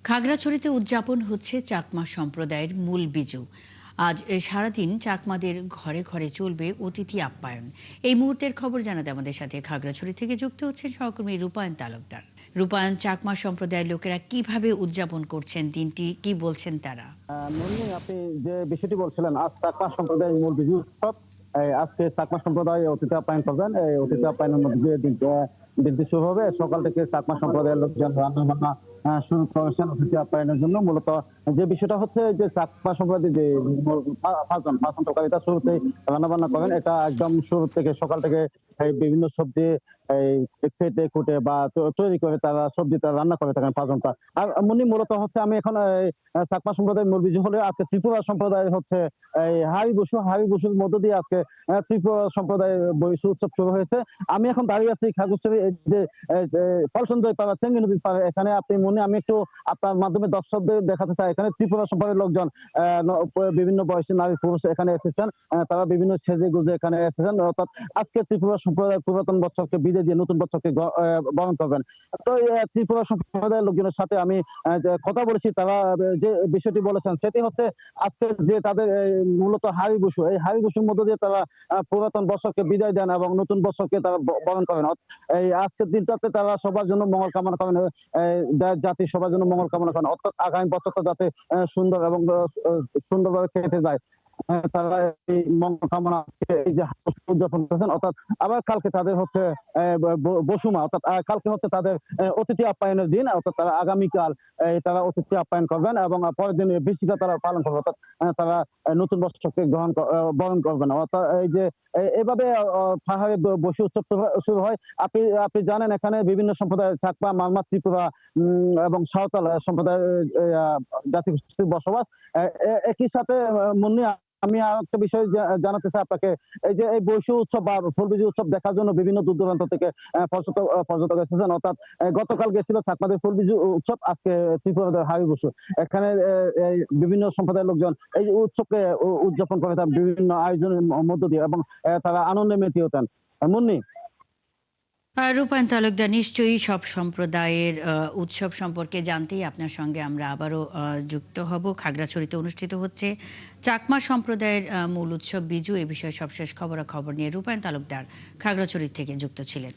খাগড়াছড়িতে উদযাপন হচ্ছে চাকমা সম্প্রদায়ের মূল বিজু। আজ সারাদিন চাকমাদের ঘরে ঘরে চলবে অতিথি আপ্যায়ন। এই মুহূর্তের খবর জানাতে আমাদের সাথে খাগড়াছড়ি থেকে যুক্ত হচ্ছেন সহকর্মী রূপায়ণ তালুকদার। রূপায়ণ, চাকমা সম্প্রদায়ের লোকেরা কিভাবে উদযাপন করছেন দিনটি, কি বলছেন তারা? মুন্নি, আপনি যে বিষয়টি বলছিলেন, আজ চাকমা সম্প্রদায়ের মূল বিজু উৎসব। আজকে চাকমা সম্প্রদায় অতিথি আপ্যায়ন করবেন। এই অতিথি আপ্যায়নের মধ্যে দিয়ে দিনটি শুরু হবে। সকাল থেকে চাকমা সম্প্রদায়ের লোকজন রান্না বান্না শুরু করেছেন অতিথি আপ্যায়নের জন্য। মূলত যে বিষয়টা হচ্ছে যে চাকমা সম্প্রদায় যে ফাঁসন তরকারিটা শুরুতেই রান্না বান্না করেন। এটা একদম শুরু থেকে সকাল থেকে বিভিন্ন সবজি এই কেটে কুটে বা তৈরি করে তারা সবজিটা রান্না করে থাকেন পাঁচজনটা। আর মুন্নি, মূলত হচ্ছে আমি এখন চাকমা সম্প্রদায়ের মূল বিজু হলে আজকে ত্রিপুরা সম্প্রদায়ের হচ্ছে এই হাড়ি বসুর মধ্য দিয়ে আজকে ত্রিপুরা সম্প্রদায়ের বৈশু উৎসব শুরু হয়েছে। আমি এখন দাঁড়িয়ে আছি খাগড়াছড়ি যে ফলসঞ্জয় পাড়া, চেঙ্গি নদীর পাড়ে। এখানে আপনি মনে আমি একটু আপনার মাধ্যমে দর্শকদের দেখাতে চাই, এখানে ত্রিপুরা সম্প্রদায়ের লোকজন বিভিন্ন বয়সী নারী পুরুষ এখানে এসেছেন। তারা বিভিন্ন সেজে গুজে এখানে এসেছেন, অর্থাৎ আজকে ত্রিপুরা সম্প্রদায়ের পুরাতন বছরকে বিদায় দিয়ে নতুন বছরকে বরণ করবেন। তো ত্রিপুরা সম্প্রদায়ের লোকজনের সাথে আমি যে কথা বলেছি, তারা যে বিষয়টি বলেছেন সেটি হচ্ছে আজকে যে তাদের মূলত এই হাড়ি বসুর মধ্য দিয়ে তারা পুরাতন বছরকে বিদায় দেন এবং নতুন বছরকে তারা বরণ করেন। এই আজকের দিনটাতে তারা সবার জন্য মঙ্গল কামনা করেন, জাতি সবার জন্য মঙ্গল কামনা করেন, অর্থাৎ আগামী বছরটা যাতে সুন্দর এবং সুন্দরভাবে কেটে যায়। তারা এই মঙ্গল কামনা এই যে উদযাপন করেছেন। অর্থাৎ আবার কালকে তাদের হচ্ছে বসুমা, অর্থাৎ কালকে হচ্ছে তাদের অতিথি আপ্যায়নের দিন। অর্থাৎ তারা আগামীকাল তারা অতিথি আপ্যায়ন করবেন এবং পরের দিন বৃষ্টিটা তারা পালন করবে। অর্থাৎ তারা নতুন বছরকে বরণ করবেন। অর্থাৎ এই যে এভাবে পাহাড়ে বসু উৎসব শুরু হয়। আপনি আপনি জানেন এখানে বিভিন্ন সম্প্রদায় চাকমা, মারমা, ত্রিপুরা এবং সাঁওতাল সম্প্রদায়ের জাতিগোষ্ঠীর বসবাস। একই সাথে মুন্নি, আমি আর একটা বিষয় জানাতে চাই আপনাকে। এই যে এই বৈশু উৎসব বা ফুলবিজি উৎসব দেখার জন্য বিভিন্ন দূর দূরান্ত থেকে পর্যটক এসেছেন। অর্থাৎ গতকাল গেছিল চাকমাদের ফুলবিজি উৎসব, আজকে ত্রিপুরাদের হাড়ি বসু। এখানে এই বিভিন্ন সম্প্রদায়ের লোকজন এই উৎসবকে উদযাপন করে তার বিভিন্ন আয়োজনের মধ্য দিয়ে এবং তারা আনন্দে মেতে ওঠেন। মুন্নি। রূপায়ণ তালুকদার, নিশ্চয়ই সব সম্প্রদায়ের উৎসব সম্পর্কে জানতেই আপনার সঙ্গে আমরা আবারও যুক্ত হব। খাগড়াছড়িতে অনুষ্ঠিত হচ্ছে চাকমা সম্প্রদায়ের মূল উৎসব বিজু। এ বিষয়ে সবশেষ খবরাখবর নিয়ে রূপায়ণ তালুকদার খাগড়াছড়ি থেকে যুক্ত ছিলেন।